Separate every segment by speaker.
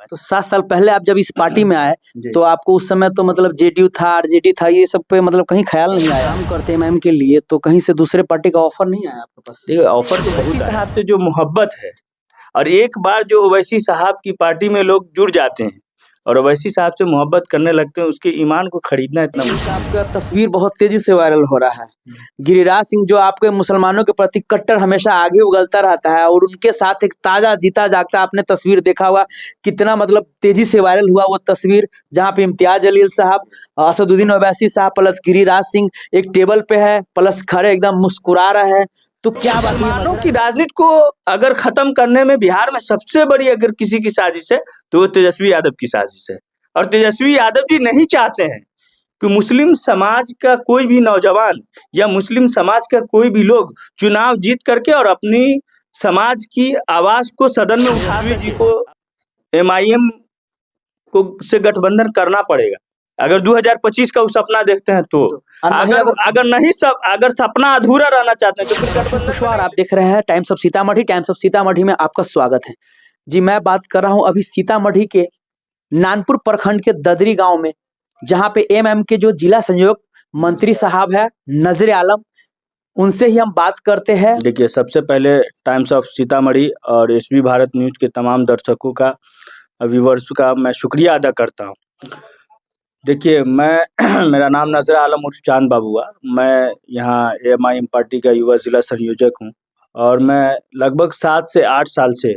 Speaker 1: मैं।
Speaker 2: तो 7 साल पहले आप जब इस पार्टी में आए
Speaker 1: जी।
Speaker 2: तो आपको उस समय तो मतलब जेडीयू था, आरजेडी था, ये सब पे मतलब कहीं ख्याल नहीं आया? काम करते एमआईएम के लिए तो कहीं से दूसरे पार्टी का ऑफर नहीं आया आपके पास?
Speaker 1: देखिए, ऑफर तो ओवैसी साहब से जो मोहब्बत है, और एक बार जो ओवैसी साहब की पार्टी में लोग जुड़ जाते हैं और ओवैसी साहब से मोहब्बत करने लगते हैं, उसके ईमान को खरीदना इतना मुश्किल है।
Speaker 2: आपका तस्वीर बहुत तेजी से वायरल हो रहा है। गिरिराज सिंह जो आपके मुसलमानों के प्रति कट्टर हमेशा आगे उगलता रहता है और उनके साथ एक ताजा जीता जागता आपने तस्वीर देखा हुआ, कितना मतलब तेजी से वायरल हुआ वो तस्वीर, जहाँ पे इम्तियाज जलील साहब, असदुद्दीन ओवैसी साहब प्लस गिरिराज सिंह एक टेबल पे है, प्लस खड़े एकदम मुस्कुरा रहे हैं। तो क्या
Speaker 1: मुसलमानों की राजनीति को अगर खत्म करने में बिहार में सबसे बड़ी अगर किसी की साजिश है तो वो तेजस्वी यादव की साजिश है। और तेजस्वी यादव जी नहीं चाहते हैं कि मुस्लिम समाज का कोई भी नौजवान या मुस्लिम समाज का कोई भी लोग चुनाव जीत करके और अपनी समाज की आवाज को सदन में उठा जी को एमआईएम को से गठबंधन करना पड़ेगा। अगर 2025 का सपना देखते हैं तो अगर सपना अधूरा रहना चाहते हैं तो फिर गठबंधन।
Speaker 2: आप देख रहे हैं times of Sitamarhi. Times of Sitamarhi में आपका स्वागत है जी। मैं बात कर रहा हूं अभी सीतामढ़ी के नानपुर प्रखंड के ददरी गांव में, जहां पे एमएम के जो जिला संयोजक मंत्री साहब है नजर आलम, उनसे ही हम बात करते हैं।
Speaker 1: देखिए, सबसे पहले टाइम्स ऑफ सीतामढ़ी और एसबी भारत न्यूज के तमाम दर्शकों का, व्यूअर्स का मैं शुक्रिया अदा करता हूं। देखिए, मैं मेरा नाम नजर आलम उर्फ चांद बाबू हुआ। मैं यहाँ एमआईएम पार्टी का युवा जिला संयोजक हूँ और मैं लगभग 7 से 8 साल से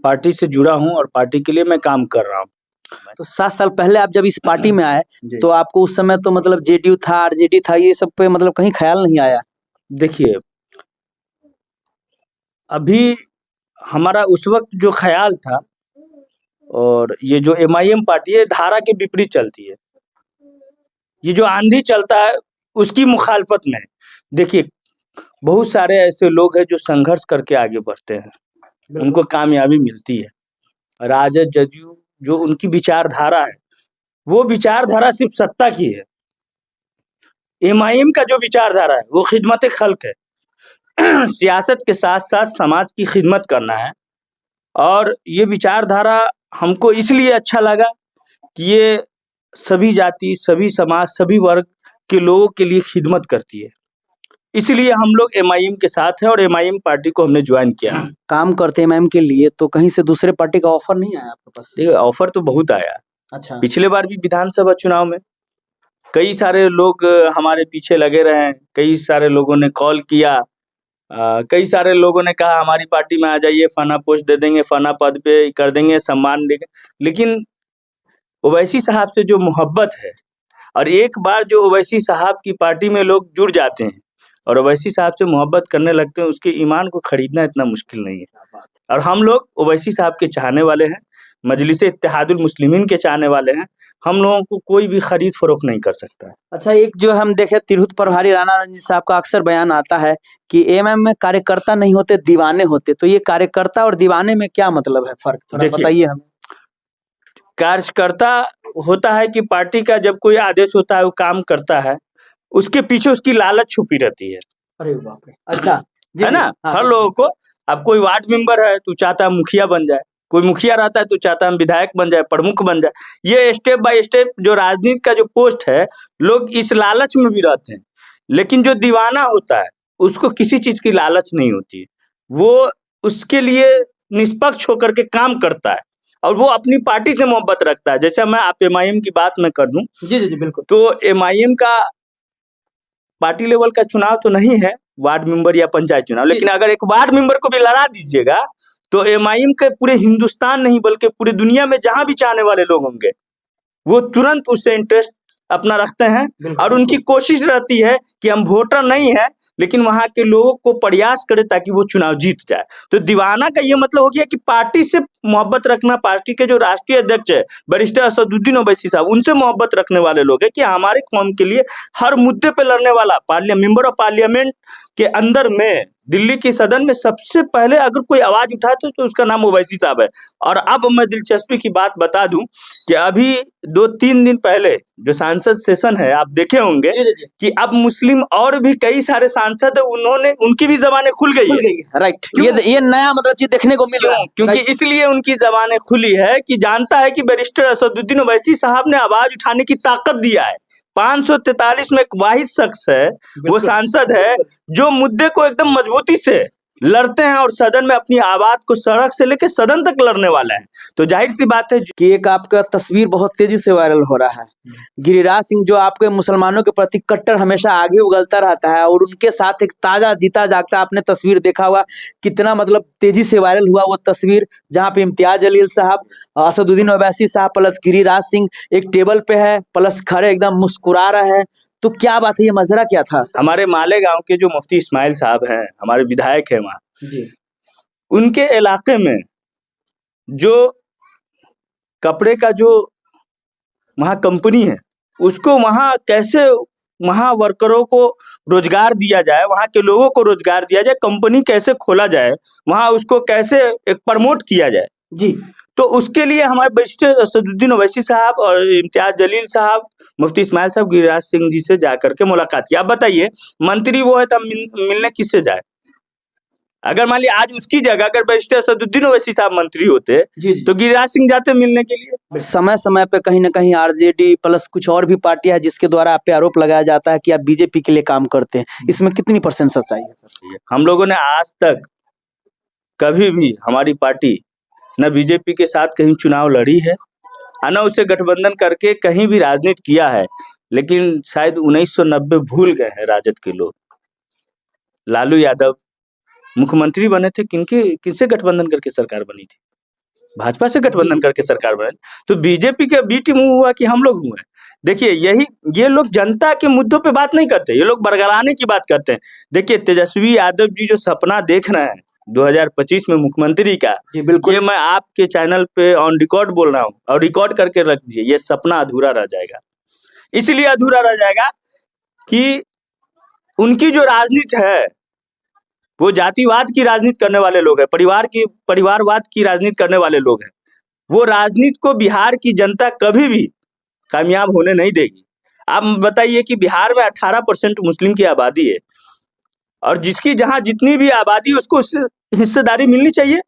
Speaker 1: पार्टी से जुड़ा हूँ और पार्टी के लिए मैं काम कर रहा हूँ।
Speaker 2: तो 7 साल पहले आप जब इस पार्टी में आए तो आपको उस समय तो मतलब जेडीयू था, आरजेडी था, ये सब पे मतलब कहीं ख्याल नहीं आया?
Speaker 1: देखिए, अभी हमारा उस वक्त जो ख्याल था, और ये जो एमआईएम पार्टी है धारा के विपरीत चलती है। ये जो आंधी चलता है उसकी मुखालफत में। देखिए, बहुत सारे ऐसे लोग हैं जो संघर्ष करके आगे बढ़ते हैं, उनको कामयाबी मिलती है। राजद, जदयू जो उनकी विचारधारा है वो विचारधारा सिर्फ सत्ता की है। एमआईएम का जो विचारधारा है वो खिदमत खल्क है। सियासत के साथ साथ समाज की खिदमत करना है। और ये विचारधारा हमको इसलिए अच्छा लगा कि ये सभी जाति, सभी समाज, सभी वर्ग के लोगों के लिए खिदमत करती है। इसलिए हम लोग एमआईएम के साथ हैं और एमआईएम पार्टी को हमने ज्वाइन किया है।
Speaker 2: काम करते एमआईएम के लिए तो कहीं से दूसरे पार्टी का ऑफर नहीं आया आपके पास?
Speaker 1: देखिए, ऑफर तो बहुत आया।
Speaker 2: अच्छा।
Speaker 1: पिछले बार भी विधानसभा चुनाव में कई सारे लोग हमारे पीछे लगे रहे, कई सारे लोगों ने कॉल किया, कई सारे लोगों ने कहा हमारी पार्टी में आ जाइए, फलाना पोस्ट दे देंगे, फलाना पद पे कर देंगे, सम्मान देंगे। लेकिन ओवैसी साहब से जो मोहब्बत है, और एक बार जो ओवैसी साहब की पार्टी में लोग जुड़ जाते हैं और ओवैसी साहब से मोहब्बत करने लगते हैं, उसके ईमान को खरीदना इतना मुश्किल नहीं है। और हम लोग ओवैसी साहब के चाहने वाले हैं, मजलिस इत्तेहादुल मुस्लिमीन के चाहने वाले हैं। हम लोगों को कोई भी खरीद फरोख्त नहीं कर सकता है।
Speaker 2: अच्छा, एक जो हम देखे तिरहुत प्रभारी राणा रंजीत साहब का अक्सर बयान आता है कि एमएम में कार्यकर्ता नहीं होते, दीवाने होते। तो ये कार्यकर्ता और दीवाने में क्या मतलब है, फर्क थोड़ा बताइए हमें।
Speaker 1: कार्यकर्ता होता है कि पार्टी का जब कोई आदेश होता है वो काम करता है, उसके पीछे उसकी लालच छुपी रहती है।
Speaker 2: अरे बाप रे। अच्छा,
Speaker 1: है ना? हर लोगों को, अब कोई वार्ड मेंबर है तो चाहता है मुखिया बन जाए, कोई मुखिया रहता है तो चाहता है विधायक बन जाए, प्रमुख बन जाए। ये स्टेप बाय स्टेप जो राजनीति का जो पोस्ट है, लोग इस लालच में भी रहते हैं। लेकिन जो दीवाना होता है उसको किसी चीज की लालच नहीं होती है। वो उसके लिए निष्पक्ष होकर के काम करता है और वो अपनी पार्टी से मोहब्बत रखता है। जैसे मैं आप एमआईएम की बात मैं कर दूं,
Speaker 2: जी बिल्कुल।
Speaker 1: तो एमआईएम का पार्टी लेवल का चुनाव तो नहीं है, वार्ड मेंबर या पंचायत चुनाव, लेकिन अगर एक वार्ड मेंबर को भी लड़ा दीजिएगा तो एमआईएम के पूरे हिंदुस्तान नहीं बल्कि पूरी दुनिया में जहां भी चाहने वाले लोग होंगे वो तुरंत उससे इंटरेस्ट अपना रखते हैं। और उनकी कोशिश रहती है कि हम वोटर नहीं है लेकिन वहां के लोगों को प्रयास करें ताकि वो चुनाव जीत जाए। तो दीवाना का ये मतलब हो गया कि पार्टी से मोहब्बत रखना। पार्टी के जो राष्ट्रीय अध्यक्ष है बैरिस्टर असदुद्दीन ओवैसी साहब, उनसे मोहब्बत रखने वाले लोग हैं कि हमारे कौम के लिए हर मुद्दे पे लड़ने वाला मेंबर ऑफ पार्लियामेंट के अंदर में दिल्ली की सदन में सबसे पहले अगर कोई आवाज उठाते तो उसका नाम ओवैसी साहब है। और अब मैं दिलचस्पी की बात बता दूं कि अभी 2-3 दिन पहले जो सांसद सेशन है आप देखे होंगे कि अब मुस्लिम और भी कई सारे सांसद उन्होंने उनकी भी जबानें खुल गई है।
Speaker 2: राइट,
Speaker 1: क्यों?
Speaker 2: ये नया मतलब चीज देखने को मिल रहा है।
Speaker 1: क्योंकि इसलिए उनकी जबानें खुली है कि जानता है कि बैरिस्टर असदुद्दीन ओवैसी साहब ने आवाज उठाने की ताकत दिया है। 543 में एक वाहिद शख्स है, वो सांसद है जो मुद्दे को एकदम मजबूती से लड़ते हैं और सदन में अपनी आवाज को सड़क से लेकर सदन तक लड़ने वाला है। तो जाहिर सी बात है
Speaker 2: कि एक आपका तस्वीर बहुत तेजी से वायरल हो रहा है। गिरिराज सिंह जो आपके मुसलमानों के प्रति कट्टर हमेशा आगे उगलता रहता है और उनके साथ एक ताजा जीता जागता आपने तस्वीर देखा हुआ, कितना मतलब तेजी से वायरल हुआ वो तस्वीर, जहाँ पे इम्तियाज जलील साहब, असदुद्दीन ओवैसी साहब प्लस गिरिराज सिंह एक टेबल पे है, प्लस खड़े एकदम मुस्कुरा रहे हैं। तो क्या बात है, ये मजरा क्या था?
Speaker 1: हमारे मालेगांव के जो मुफ्ती इस्माइल साहब हैं, हमारे विधायक हैं वहाँ, उनके इलाके में जो कपड़े का जो वहाँ कंपनी है, उसको वहाँ कैसे वहाँ वर्करों को रोजगार दिया जाए, वहाँ के लोगों को रोजगार दिया जाए, कंपनी कैसे खोला जाए, वहाँ उसको कैसे एक प्रमोट किया जाए
Speaker 2: जी।
Speaker 1: तो उसके लिए हमारे बैरिस्टर असदुद्दीन ओवैसी साहब और इम्तियाज जलील साहब, मुफ्ती इस्माइल साहब गिरिराज सिंह जी से जाकर के मुलाकात की। आप बताइए, मंत्री वो है तब मिलने किससे जाए? अगर मान लिया आज उसकी जगह अगर बैरिस्टर असदुद्दीन ओवैसी साहब मंत्री होते तो गिरिराज सिंह जाते मिलने के लिए।
Speaker 2: समय समय पे कहीं ना कहीं आरजेडी प्लस कुछ और भी पार्टियां है जिसके द्वारा आप पे आरोप लगाया जाता है कि आप बीजेपी के लिए काम करते हैं, इसमें कितनी % सच्चाई है सर?
Speaker 1: हम लोगों ने आज तक कभी भी हमारी पार्टी न बीजेपी के साथ कहीं चुनाव लड़ी है, न उसे गठबंधन करके कहीं भी राजनीति किया है। लेकिन शायद 1990 भूल गए हैं राजद के लोग। लालू यादव मुख्यमंत्री बने थे, किनसे गठबंधन करके सरकार बनी थी? भाजपा से गठबंधन करके सरकार बनी। तो बीजेपी के बी टीम हुआ कि हम लोग हुए? देखिए, ये लोग जनता के मुद्दों पे बात नहीं करते, ये लोग बरगलाने की बात करते हैं। देखिए, तेजस्वी यादव जी जो सपना देख रहे हैं 2025 में मुख्यमंत्री का,
Speaker 2: बिल्कुल,
Speaker 1: ये मैं आपके चैनल पे ऑन रिकॉर्ड बोल रहा हूँ और रिकॉर्ड करके रख दीजिए, ये सपना अधूरा रह जाएगा। इसलिए अधूरा रह जाएगा कि उनकी जो राजनीति है वो जातिवाद की राजनीति करने वाले लोग हैं, परिवारवाद की राजनीति करने वाले लोग हैं। वो राजनीति को बिहार की जनता कभी भी कामयाब होने नहीं देगी। आप बताइए कि बिहार में 18% मुस्लिम की आबादी है और जिसकी जहां जितनी भी आबादी उसको हिस्सेदारी मिलनी चाहिए।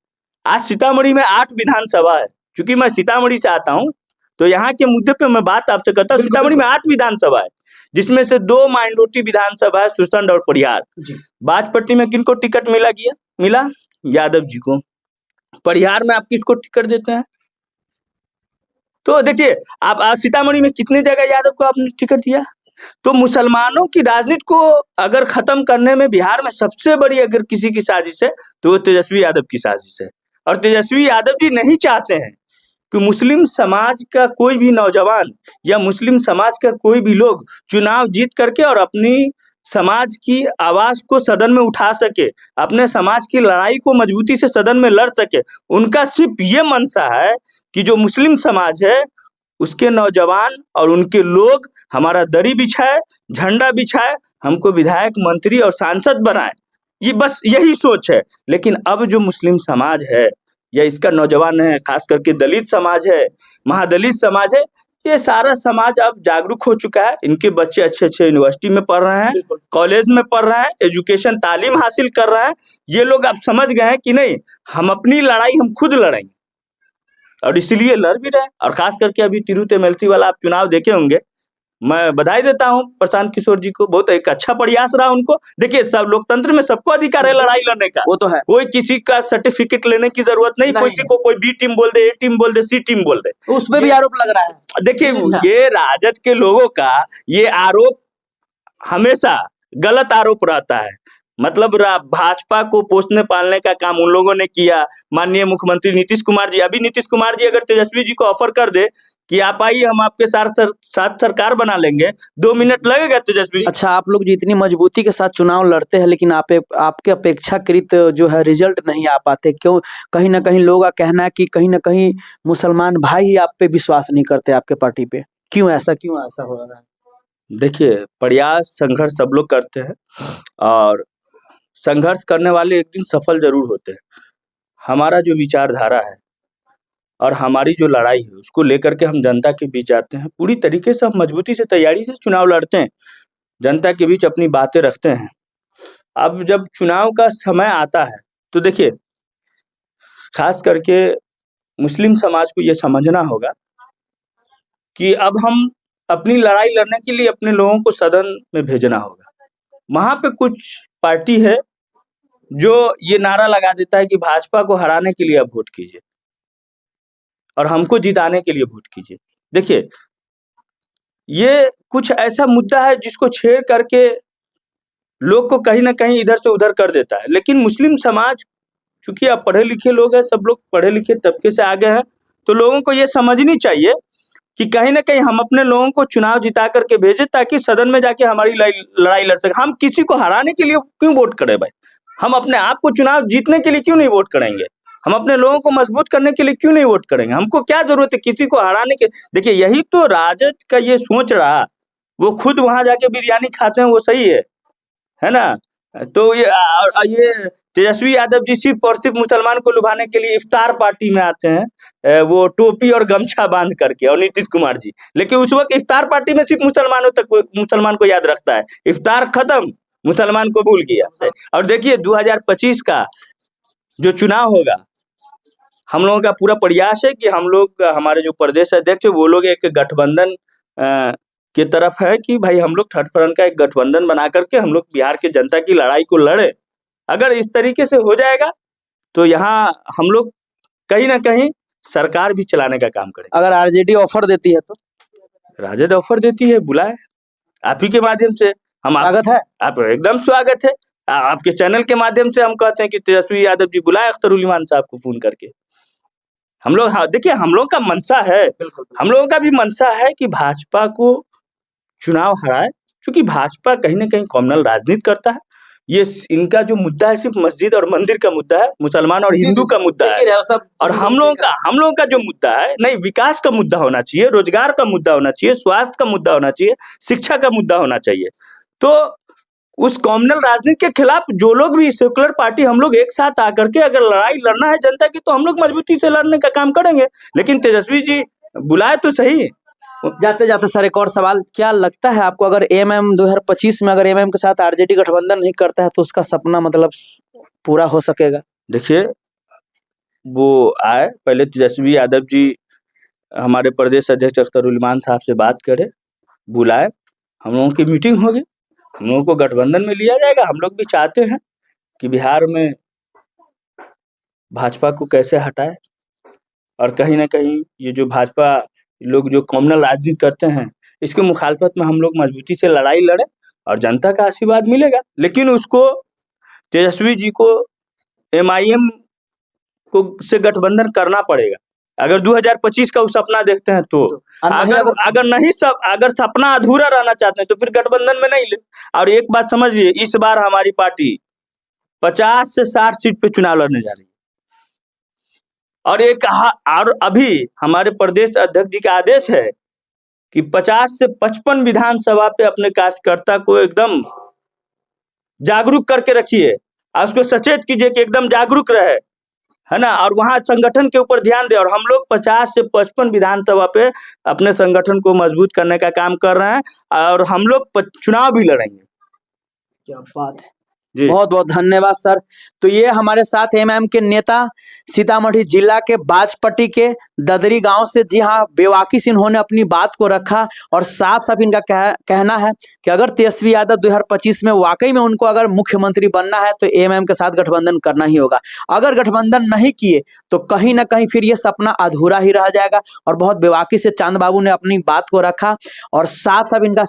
Speaker 1: आज सीतामढ़ी में 8 विधानसभा है, क्योंकि मैं सीतामढ़ी से आता हूं तो यहाँ के मुद्दे पे मैं बात आपसे करता हूँ। सीतामढ़ी में 8 विधानसभा है, जिसमें से 2 माइनॉरिटी विधानसभा है, सुरसंड और परिहार। बाजपट्टी में किनको टिकट मिला? यादव जी को। परिहार में आप किसको टिकट देते हैं? तो देखिए, आप सीतामढ़ी में कितनी जगह यादव को आपने टिकट दिया? तो मुसलमानों की राजनीति को अगर खत्म करने में बिहार में सबसे बड़ी अगर किसी की साजिश है तो वो तेजस्वी यादव की साजिश है। और तेजस्वी यादव जी नहीं चाहते हैं कि मुस्लिम समाज का कोई भी नौजवान या मुस्लिम समाज का कोई भी लोग चुनाव जीत करके और अपनी समाज की आवाज को सदन में उठा सके, अपने समाज की लड़ाई को मजबूती से सदन में लड़ सके। उनका सिर्फ ये मंशा है कि जो मुस्लिम समाज है उसके नौजवान और उनके लोग हमारा दरी बिछाए, झंडा बिछाए, हमको विधायक, मंत्री और सांसद बनाए। ये बस यही सोच है। लेकिन अब जो मुस्लिम समाज है या इसका नौजवान है, खास करके दलित समाज है, महादलित समाज है, ये सारा समाज अब जागरूक हो चुका है। इनके बच्चे अच्छे यूनिवर्सिटी में पढ़ रहे हैं, कॉलेज में पढ़ रहे हैं, एजुकेशन तालीम हासिल कर रहे हैं। ये लोग अब समझ गए हैं कि नहीं, हम अपनी लड़ाई हम खुद लड़ेंगे और इसलिए लड़ भी रहे। और खास करके अभी तिरुतेमल्ती वाला आप चुनाव देखे होंगे, मैं बधाई देता हूं प्रशांत किशोर जी को, बहुत एक अच्छा प्रयास रहा उनको। देखिए, सब लोकतंत्र में सबको अधिकार है लड़ाई लड़ने का,
Speaker 2: वो तो है।
Speaker 1: कोई किसी का सर्टिफिकेट लेने की जरूरत नहीं। किसी को कोई बी टीम बोल दे, ए टीम बोल दे, सी टीम बोल दे,
Speaker 2: उसमें भी आरोप लग रहा है।
Speaker 1: देखिए, ये राजद के लोगों का ये आरोप हमेशा गलत आरोप रहता है। मतलब भाजपा को पोषने पालने का काम उन लोगों ने किया। माननीय मुख्यमंत्री नीतीश कुमार जी, अभी नीतीश कुमार जी अगर तेजस्वी जी को ऑफर कर दे कि आप आइए हम आपके साथ सरकार बना लेंगे, 2 मिनट लगेगा तेजस्वी।
Speaker 2: अच्छा, आप लोग जितनी मजबूती के साथ चुनाव लड़ते हैं लेकिन आपके अपेक्षाकृत जो है रिजल्ट नहीं आ पाते, क्यों? कहीं ना कहीं लोगों का कहना है कि कहीं ना कहीं मुसलमान भाई ही आप पे विश्वास नहीं करते, आपके पार्टी पे। क्यों ऐसा हो रहा है?
Speaker 1: देखिए, प्रयास संघर्ष सब लोग करते हैं और संघर्ष करने वाले एक दिन सफल जरूर होते हैं। हमारा जो विचारधारा है और हमारी जो लड़ाई है उसको लेकर के हम जनता के बीच जाते हैं। पूरी तरीके से हम मजबूती से तैयारी से चुनाव लड़ते हैं, जनता के बीच अपनी बातें रखते हैं। अब जब चुनाव का समय आता है तो देखिए, खास करके मुस्लिम समाज को ये समझना होगा कि अब हम अपनी लड़ाई लड़ने के लिए अपने लोगों को सदन में भेजना होगा। वहां पे कुछ पार्टी है जो ये नारा लगा देता है कि भाजपा को हराने के लिए आप वोट कीजिए और हमको जिताने के लिए वोट कीजिए। देखिए, ये कुछ ऐसा मुद्दा है जिसको छेड़ करके लोग को कहीं ना कहीं इधर से उधर कर देता है। लेकिन मुस्लिम समाज, चूंकि आप पढ़े लिखे लोग हैं, सब लोग पढ़े लिखे तबके से आगे हैं, तो लोगों को ये समझनी चाहिए कि कहीं ना कहीं हम अपने लोगों को चुनाव जिता करके भेजें ताकि सदन में जाके हमारी लड़ाई लड़ सके। हम किसी को हराने के लिए क्यों वोट करें भाई? हम अपने आप को चुनाव जीतने के लिए क्यों नहीं वोट करेंगे? हम अपने लोगों को मजबूत करने के लिए क्यों नहीं वोट करेंगे? हमको क्या जरूरत है किसी को हराने के? देखिए, यही तो राजद का ये सोच रहा, वो खुद वहां जाके बिरयानी खाते हैं, वो सही है ना? तो ये तेजस्वी यादव जी सिर्फ और सिर्फ मुसलमान को लुभाने के लिए इफ्तार पार्टी में आते हैं, वो टोपी और गमछा बांध करके, और नीतीश कुमार जी। लेकिन उस वक्त इफ्तार पार्टी में सिर्फ मुसलमान को याद रखता है, इफ्तार खत्म, मुसलमान को भूल गया। और देखिए 2025 का जो चुनाव होगा, हम लोगों का पूरा प्रयास है कि हम लोग, हमारे जो प्रदेश अध्यक्ष है, वो लोग एक गठबंधन की तरफ है कि भाई हम लोग थर्ड फ्रंट का एक गठबंधन बना करके हम लोग बिहार की जनता की लड़ाई को लड़े। अगर इस तरीके से हो जाएगा तो यहाँ हम लोग कहीं ना कहीं सरकार भी चलाने का काम करें।
Speaker 2: अगर आरजेडी ऑफर देती है तो?
Speaker 1: राजद ऑफर देती है, बुलाए, आप ही के माध्यम से हम
Speaker 2: स्वागत है,
Speaker 1: आप एकदम स्वागत है। आपके चैनल के माध्यम से हम कहते हैं कि तेजस्वी यादव जी बुलाए अख्तरुल इमान साहब को फोन करके। हम लोग, हाँ देखिए, हम लोग का मनसा है, हम लोगों का भी मनसा है कि भाजपा को चुनाव हराए, क्योंकि भाजपा कहीं ना कहीं कॉम्युनल राजनीति करता है। ये इनका जो मुद्दा है सिर्फ मस्जिद और मंदिर का मुद्दा है, मुसलमान और हिंदू का मुद्दा है। और हम लोगों का जो मुद्दा है, नहीं, विकास का मुद्दा होना चाहिए, रोजगार का मुद्दा होना चाहिए, स्वास्थ्य का मुद्दा होना चाहिए, शिक्षा का मुद्दा होना चाहिए। तो उस कॉम्युनल राजनीति के खिलाफ जो लोग भी, सेकुलर पार्टी, हम लोग एक साथ आकर के अगर लड़ाई लड़ना है जनता की, तो हम लोग मजबूती से लड़ने का काम करेंगे। लेकिन तेजस्वी जी बुलाए तो सही।
Speaker 2: जाते जाते सर एक और सवाल, क्या लगता है आपको, अगर एमएम 2025 में अगर एमएम के साथ आरजेडी गठबंधन नहीं करता है तो उसका सपना मतलब पूरा हो सकेगा?
Speaker 1: देखिए, वो आए, पहले तेजस्वी यादव जी हमारे प्रदेश अध्यक्ष अख्तरुल इमान साहब से बात करे, बुलाए, हम लोगों की मीटिंग होगी, हम लोगों को गठबंधन में लिया जाएगा। हम लोग भी चाहते हैं कि बिहार में भाजपा को कैसे हटाए, और कहीं ना कहीं ये जो भाजपा लोग जो कॉम्युनल राजनीति करते हैं, इसके मुखालफत में हम लोग मजबूती से लड़ाई लड़े और जनता का आशीर्वाद मिलेगा। लेकिन उसको, तेजस्वी जी को एमआईएम को से गठबंधन करना पड़ेगा। अगर 2025 का वो सपना देखते हैं तो अगर सपना अधूरा रहना चाहते हैं तो फिर गठबंधन में नहीं ले। और एक बात समझिए, इस बार हमारी पार्टी 50 से 60 सीट पे चुनाव लड़ने जा रही है। और अभी हमारे प्रदेश अध्यक्ष जी का आदेश है कि 50 से 55 विधानसभा पे अपने कार्यकर्ता को एकदम जागरूक करके रखिए, और उसको सचेत कीजिए कि एकदम जागरूक रहे, है ना, और वहां संगठन के ऊपर ध्यान दे। और हम लोग 50 से 55 विधानसभा पे अपने संगठन को मजबूत करने का काम कर रहे हैं, और हम लोग चुनाव भी लड़ेंगे।
Speaker 2: क्या बात है, बहुत बहुत धन्यवाद सर। तो ये हमारे साथ एमएम के नेता, सीतामढ़ी जिला के बाजपट्टी के ददरी गांव से, जी हाँ, बेवाकी से इन्होंने अपनी बात को रखा और साफ साफ इनका कहना है कि अगर तेजस्वी यादव 2025 में वाकई में उनको अगर मुख्यमंत्री बनना है तो एमएम के साथ गठबंधन करना ही होगा। अगर गठबंधन नहीं किए तो कहीं ना कहीं फिर ये सपना अधूरा ही रह जाएगा। और बहुत बेवाकी से चांद बाबू ने अपनी बात को रखा और साफ साफ इनका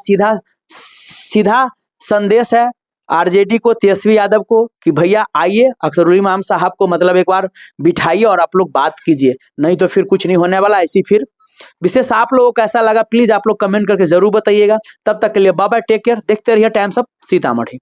Speaker 2: सीधा संदेश है आरजेडी को, तेजस्वी यादव को, कि भैया आइए, अख्तरुल इमाम साहब को मतलब एक बार बिठाइए और आप लोग बात कीजिए, नहीं तो फिर कुछ नहीं होने वाला। ऐसी फिर विशेष आप लोगों को कैसा लगा प्लीज आप लोग कमेंट करके जरूर बताइएगा। तब तक के लिए बाय बाय, टेक केयर, देखते रहिए टाइम्स ऑफ सीतामढ़ी।